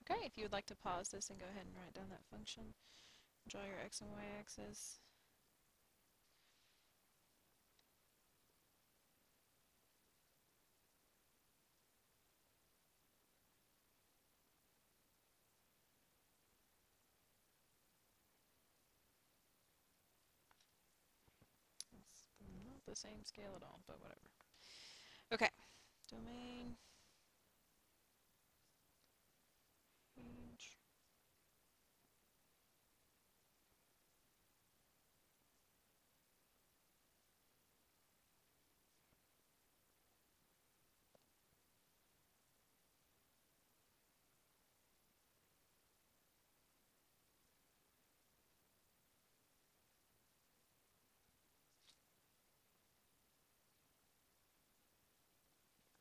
Okay, if you would like to pause this and go ahead and write down that function, draw your x and y axis. It's not the same scale at all, but whatever. Okay, domain, range.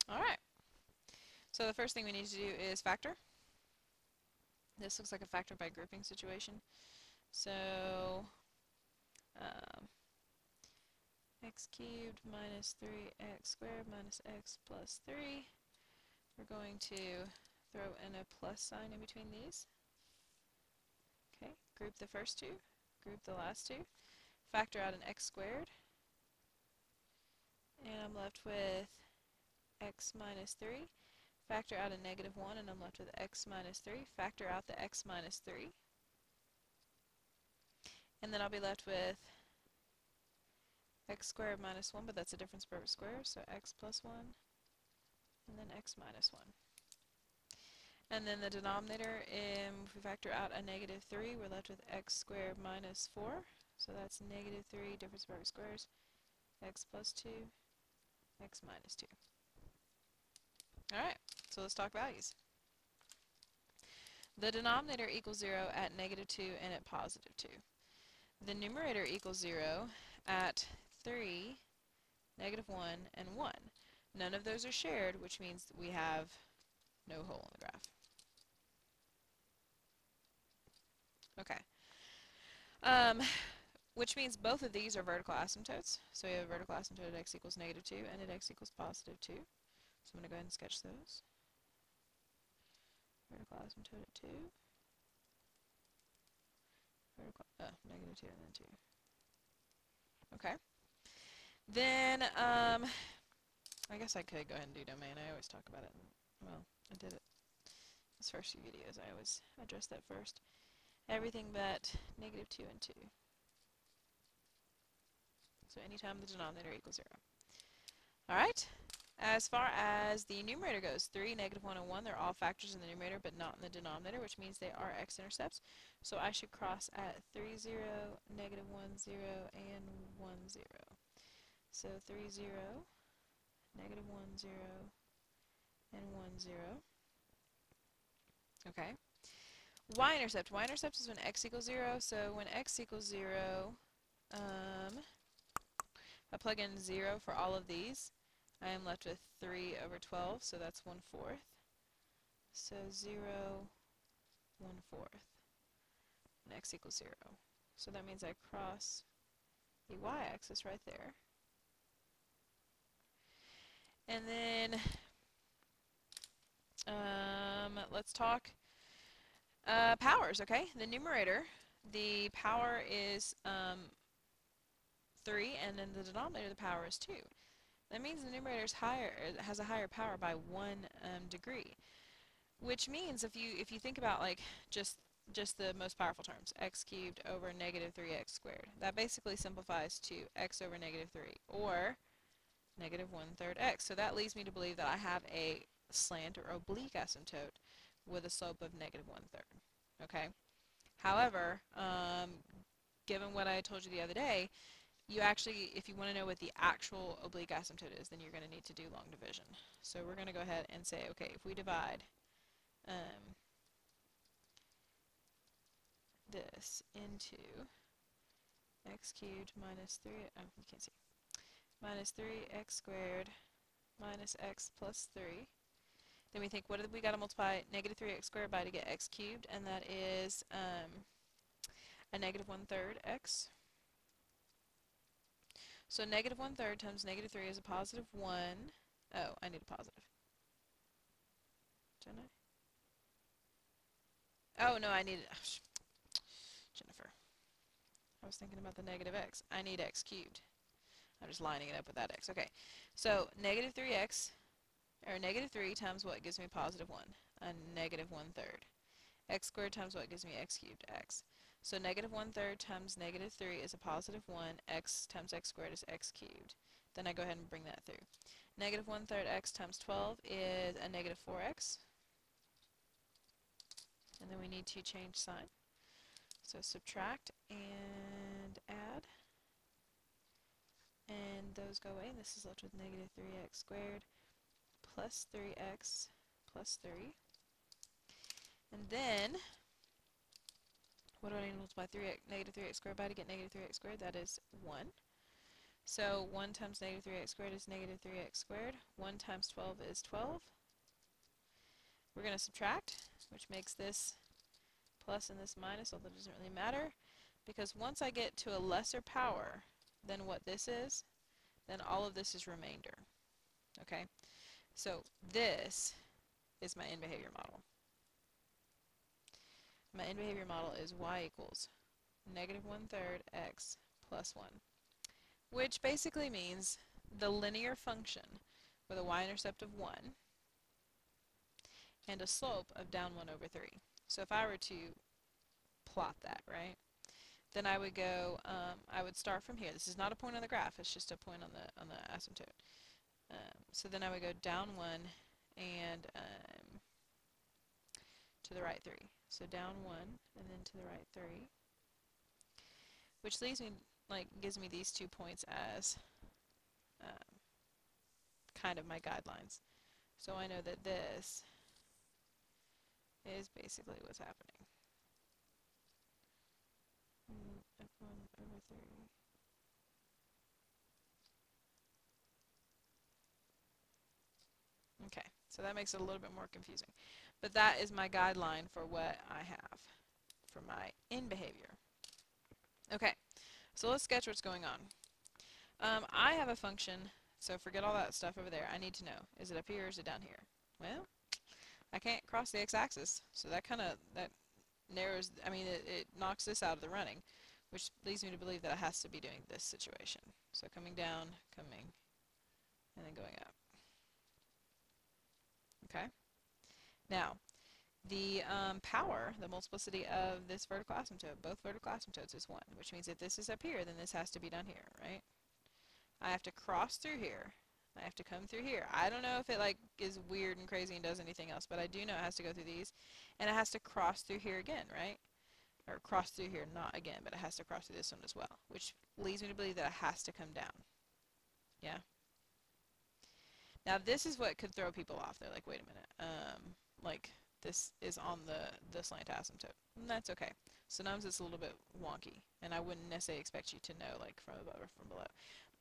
All right, so the first thing we need to do is factor. This looks like a factor by grouping situation. So um, x cubed minus 3x squared minus x plus 3. We're going to throw in a plus sign in between these. Okay, group the first two, group the last two, factor out an x squared, and I'm left with x minus 3. Factor out a negative 1, and I'm left with x minus 3. Factor out the x minus 3. And then I'll be left with x squared minus 1, but that's a difference perfect square, so x plus 1, and then x minus 1. And then the denominator, if we factor out a negative 3, we're left with x squared minus 4, so that's negative 3 difference perfect squares, x plus 2, x minus 2. Alright, so let's talk values. The denominator equals 0 at negative 2 and at positive 2. The numerator equals 0 at 3, negative 1, and 1. None of those are shared, which means that we have no hole in the graph. Okay. Which means both of these are vertical asymptotes. So we have a vertical asymptote at x equals negative 2 and at x equals positive 2. So I'm going to go ahead and sketch those. Vertical asymptote at 2. Vertical, negative 2 and then 2. Okay. Then, I guess I could go ahead and do domain. I always talk about it. Well, I did it these first few videos. I always address that first. Everything but negative 2 and 2. So anytime the denominator equals 0. Alright, as far as the numerator goes, 3, negative 1, and 1, they're all factors in the numerator but not in the denominator, which means they are x-intercepts. So I should cross at 3, 0, negative 1, 0, and 1, 0. So 3, 0, negative 1, 0, and 1, 0. Okay. Y-intercept. Y-intercept is when x equals 0. So when x equals 0, I plug in 0 for all of these. I am left with 3 over 12, so that's 1/4. So 0, 1/4, and x equals 0. So that means I cross the y-axis right there. And then let's talk powers, okay? The numerator, the power is 3, and then the denominator, the power is 2. That means the numerator is higher, has a higher power by 1 degree. Which means if you think about like just the most powerful terms, x cubed over negative 3x squared, that basically simplifies to x over negative 3, or negative 1/3 x. So that leads me to believe that I have a slant or oblique asymptote with a slope of negative 1/3. Okay. However, given what I told you the other day, you actually, if you want to know what the actual oblique asymptote is, then you're going to need to do long division. So we're going to go ahead and say, okay, if we divide this into x cubed minus 3, you can't see, minus 3x squared minus x plus 3. Then we think, what did we got to multiply negative 3x squared by to get x cubed? And that is a negative 1/3 x. So negative 1/3 times negative 3 is a positive 1. Oh, I need a positive. Don't I? Oh, no, I need it. Jennifer. I was thinking about the negative x. I need x cubed. I'm just lining it up with that x. Okay, so negative 3x, or negative 3 times what gives me positive 1? A negative 1/3. X squared times what gives me x cubed? X. So negative 1/3 times negative 3 is a positive 1. X times x squared is x cubed. Then I go ahead and bring that through. Negative 1/3 x times 12 is a negative 4x. And then we need to change sign. So subtract and add. And those go away. This is left with negative 3x squared plus 3x plus 3. And then, what do I need to multiply negative 3x squared by to get negative 3x squared? That is 1. So 1 times negative 3x squared is negative 3x squared. 1 times 12 is 12. We're going to subtract, which makes this plus and this minus, although it doesn't really matter, because once I get to a lesser power than what this is, then all of this is remainder. Okay? So this is my end behavior model. My end behavior model is y equals negative 1/3 x plus 1, which basically means the linear function with a y-intercept of 1 and a slope of down 1 over 3. So if I were to plot that, right, then I would go, I would start from here. This is not a point on the graph, it's just a point on the asymptote. So then I would go down 1 and to the right 3. So down 1 and then to the right 3, which leaves me, gives me these 2 points as kind of my guidelines. So I know that this is basically what's happening. F1 over 3. Okay, so that makes it a little bit more confusing. But that is my guideline for what I have for my end behavior. Okay, so let's sketch what's going on. I have a function, so forget all that stuff over there. I need to know, is it up here or is it down here? Well, I can't cross the x-axis, so that narrows, it knocks this out of the running, which leads me to believe that it has to be doing this situation. So coming down, coming, and then going up. Okay? Now, the power, the multiplicity of this vertical asymptote, both vertical asymptotes, is 1, which means if this is up here, then this has to be down here, right? I have to cross through here. I have to come through here. I don't know if it is weird and crazy and does anything else, but I do know it has to go through these, and it has to cross through here again, right? Or cross through here, not again, but it has to cross through this one as well, which leads me to believe that it has to come down. Yeah? Now this is what could throw people off. They're like, wait a minute, this is on the slant asymptote. And that's okay. Sometimes it's a little bit wonky, and I wouldn't necessarily expect you to know from above or from below.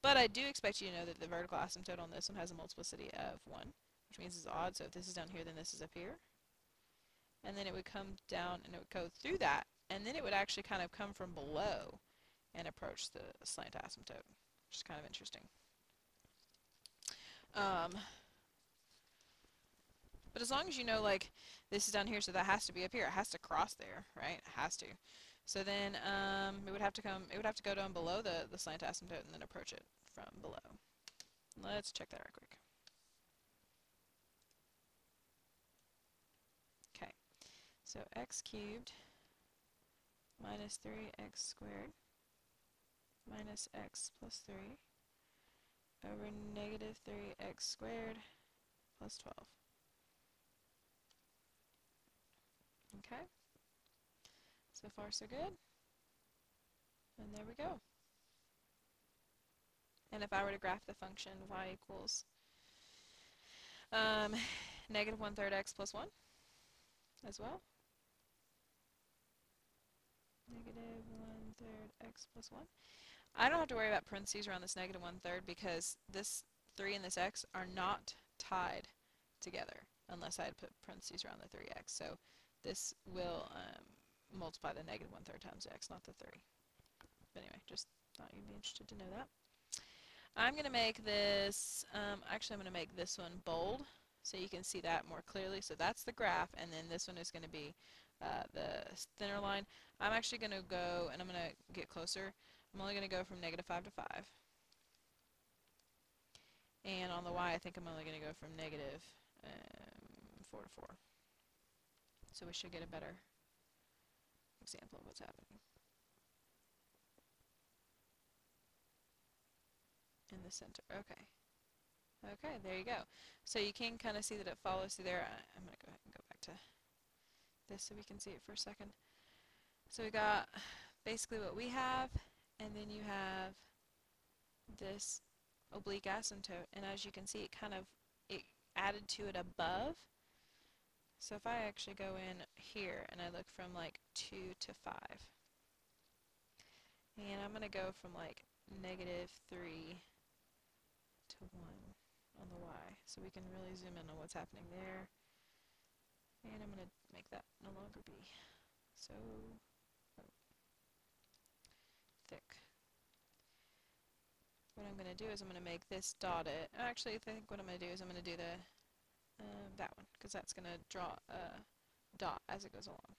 But I do expect you to know that the vertical asymptote on this one has a multiplicity of 1, which means it's odd. So if this is down here, then this is up here. And then it would come down and it would go through that, and then it would actually kind of come from below and approach the slant asymptote, which is kind of interesting. But as long as you know, this is down here, so that has to be up here. It has to cross there, right? It has to. So then it would have to go down below the slant asymptote and then approach it from below. Let's check that right quick. Okay. So x cubed minus 3x squared minus x plus 3 over negative 3x squared plus 12. Okay, so far so good, and there we go. And if I were to graph the function y equals negative 1/3 x plus 1 as well, negative 1/3 x plus 1. I don't have to worry about parentheses around this negative 1/3 because this 3 and this x are not tied together unless I had put parentheses around the 3x. So this will multiply the negative 1/3 times x, not the 3. But anyway, just thought you'd be interested to know that. I'm going to make this, actually I'm going to make this one bold so you can see that more clearly. So that's the graph, and then this one is going to be the thinner line. I'm actually going to go, and I'm going to get closer. I'm only going to go from -5 to 5. And on the y, I think I'm only going to go from -4 to 4. So we should get a better example of what's happening in the center. Okay. Okay, there you go. So you can kind of see that it follows through there. I'm going to go ahead and go back to this so we can see it for a second. So we got basically what we have, and then you have this oblique asymptote, and as you can see, it added to it above. So if I actually go in here and I look from like 2 to 5, and I'm going to go from like -3 to 1 on the y, so we can really zoom in on what's happening there. And I'm going to make that no longer be so thick. What I'm going to do is I'm going to make this dotted. Actually, I think what I'm going to do is I'm going to do that one, because that's going to draw a dot as it goes along,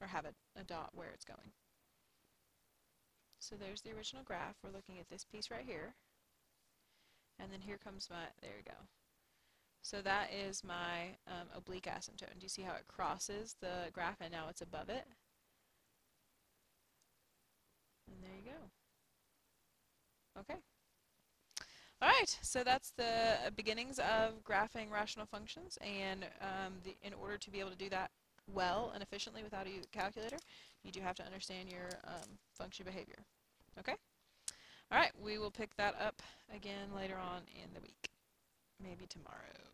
or have a dot where it's going. So there's the original graph. We're looking at this piece right here. And then here comes there you go. So that is my oblique asymptote. And do you see how it crosses the graph and now it's above it? And there you go. Okay. Alright, so that's the beginnings of graphing rational functions, and in order to be able to do that well and efficiently without a calculator, you do have to understand your function behavior. Okay? Alright, we will pick that up again later on in the week. Maybe tomorrow.